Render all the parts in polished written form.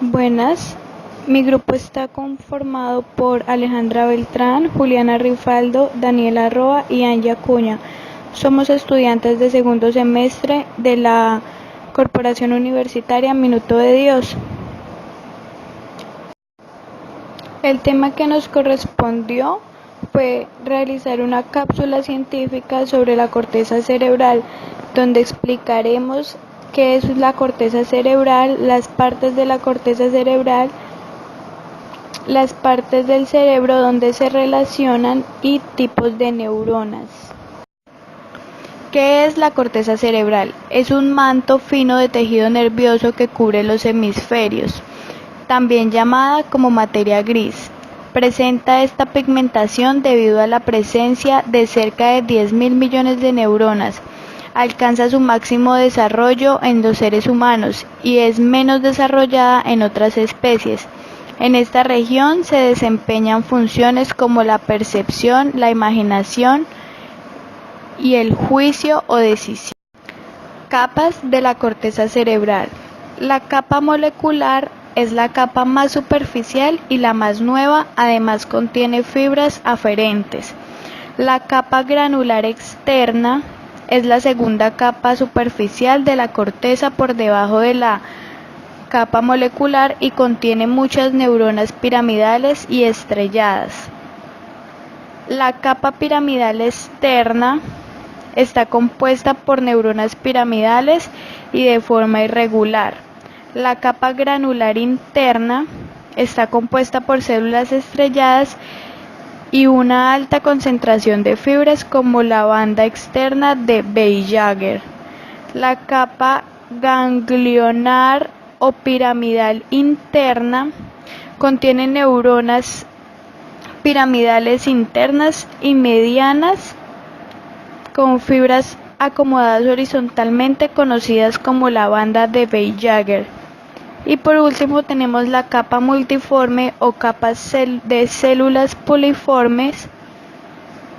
Buenas, mi grupo está conformado por Alejandra Beltrán, Juliana Rifaldo, Daniela Roa y Anya Acuña. Somos estudiantes de segundo semestre de la Corporación Universitaria Minuto de Dios. El tema que nos correspondió fue realizar una cápsula científica sobre la corteza cerebral, donde explicaremos qué es la corteza cerebral, las partes de la corteza cerebral, las partes del cerebro donde se relacionan y tipos de neuronas. ¿Qué es la corteza cerebral? Es un manto fino de tejido nervioso que cubre los hemisferios, también llamada como materia gris. Presenta esta pigmentación debido a la presencia de cerca de 10.000 millones de neuronas. Alcanza su máximo desarrollo en los seres humanos y es menos desarrollada en otras especies. En esta región se desempeñan funciones como la percepción, la imaginación y el juicio o decisión. Capas de la corteza cerebral. La capa molecular es la capa más superficial y la más nueva, además contiene fibras aferentes. La capa granular externa es la segunda capa superficial de la corteza por debajo de la capa molecular y contiene muchas neuronas piramidales y estrelladas. La capa piramidal externa está compuesta por neuronas piramidales y de forma irregular. La capa granular interna está compuesta por células estrelladas y una alta concentración de fibras como la banda externa de Beilager. La capa ganglionar o piramidal interna contiene neuronas piramidales internas y medianas con fibras acomodadas horizontalmente conocidas como la banda de Beilager. Y por último tenemos la capa multiforme o capa de células poliformes,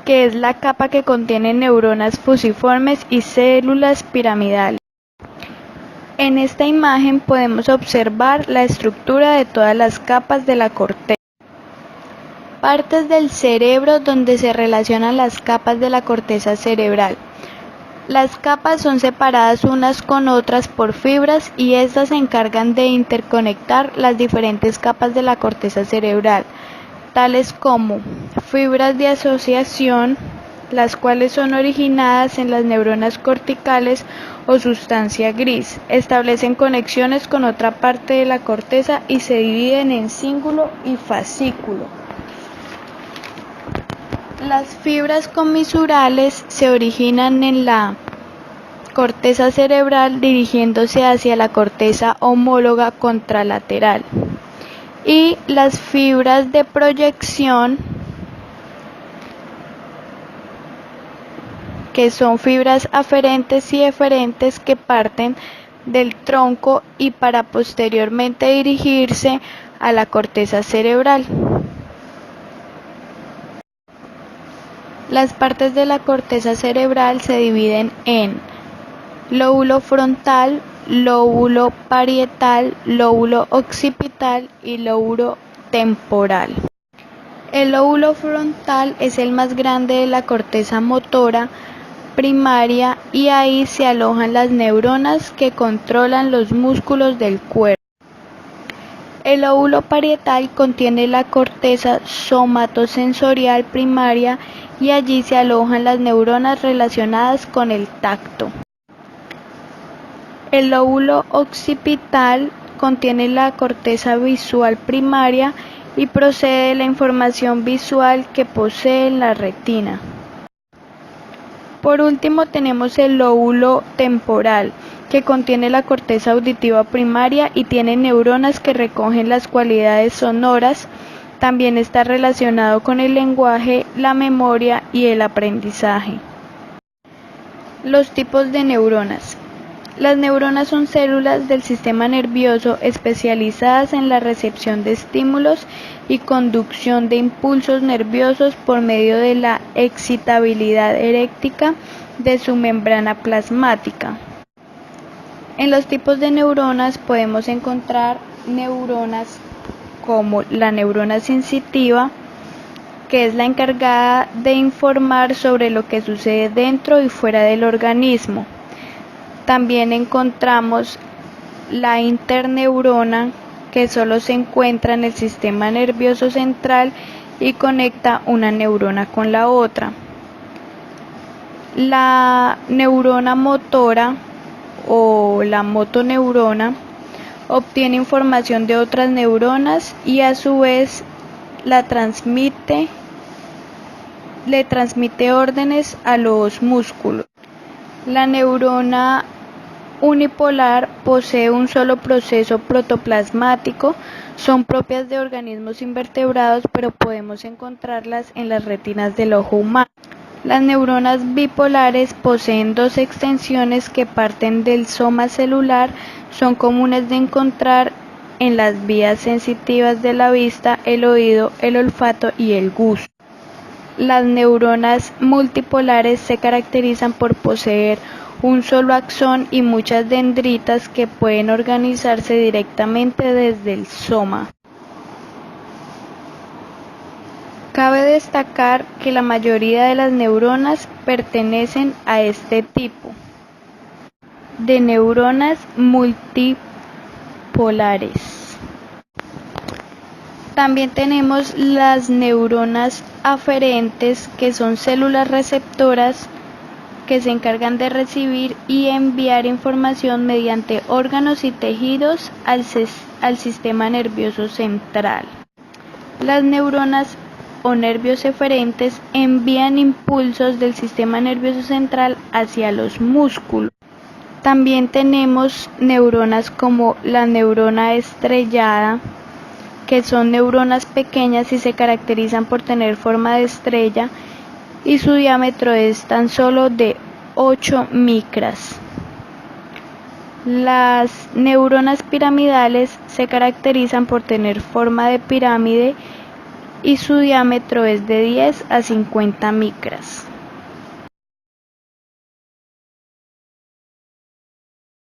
que es la capa que contiene neuronas fusiformes y células piramidales. En esta imagen podemos observar la estructura de todas las capas de la corteza. Partes del cerebro donde se relacionan las capas de la corteza cerebral. Las capas son separadas unas con otras por fibras y estas se encargan de interconectar las diferentes capas de la corteza cerebral, tales como fibras de asociación, las cuales son originadas en las neuronas corticales o sustancia gris, establecen conexiones con otra parte de la corteza y se dividen en cíngulo y fascículo. Las fibras comisurales se originan en la corteza cerebral dirigiéndose hacia la corteza homóloga contralateral y las fibras de proyección, que son fibras aferentes y eferentes que parten del tronco y para posteriormente dirigirse a la corteza cerebral. Las partes de la corteza cerebral se dividen en lóbulo frontal, lóbulo parietal, lóbulo occipital y lóbulo temporal. El lóbulo frontal es el más grande de la corteza motora primaria y ahí se alojan las neuronas que controlan los músculos del cuerpo. El lóbulo parietal contiene la corteza somatosensorial primaria y allí se alojan las neuronas relacionadas con el tacto. El lóbulo occipital contiene la corteza visual primaria y procede de la información visual que posee la retina. Por último tenemos el lóbulo temporal, que contiene la corteza auditiva primaria y tiene neuronas que recogen las cualidades sonoras. También está relacionado con el lenguaje, la memoria y el aprendizaje. Los tipos de neuronas. Las neuronas son células del sistema nervioso especializadas en la recepción de estímulos y conducción de impulsos nerviosos por medio de la excitabilidad eléctrica de su membrana plasmática. En los tipos de neuronas podemos encontrar neuronas como la neurona sensitiva, que es la encargada de informar sobre lo que sucede dentro y fuera del organismo. También encontramos la interneurona, que solo se encuentra en el sistema nervioso central y conecta una neurona con la otra. La neurona motora o la motoneurona obtiene información de otras neuronas y a su vez le transmite órdenes a los músculos. La neurona unipolar posee un solo proceso protoplasmático, son propias de organismos invertebrados, pero podemos encontrarlas en las retinas del ojo humano. Las neuronas bipolares poseen dos extensiones que parten del soma celular, son comunes de encontrar en las vías sensitivas de la vista, el oído, el olfato y el gusto. Las neuronas multipolares se caracterizan por poseer un solo axón y muchas dendritas que pueden organizarse directamente desde el soma. Cabe destacar que la mayoría de las neuronas pertenecen a este tipo de neuronas multipolares. También tenemos las neuronas aferentes, que son células receptoras que se encargan de recibir y enviar información mediante órganos y tejidos al sistema nervioso central. Las neuronas o nervios eferentes envían impulsos del sistema nervioso central hacia los músculos. También tenemos neuronas como la neurona estrellada, que son neuronas pequeñas y se caracterizan por tener forma de estrella y su diámetro es tan solo de 8 micras. Las neuronas piramidales se caracterizan por tener forma de pirámide y su diámetro es de 10 a 50 micras.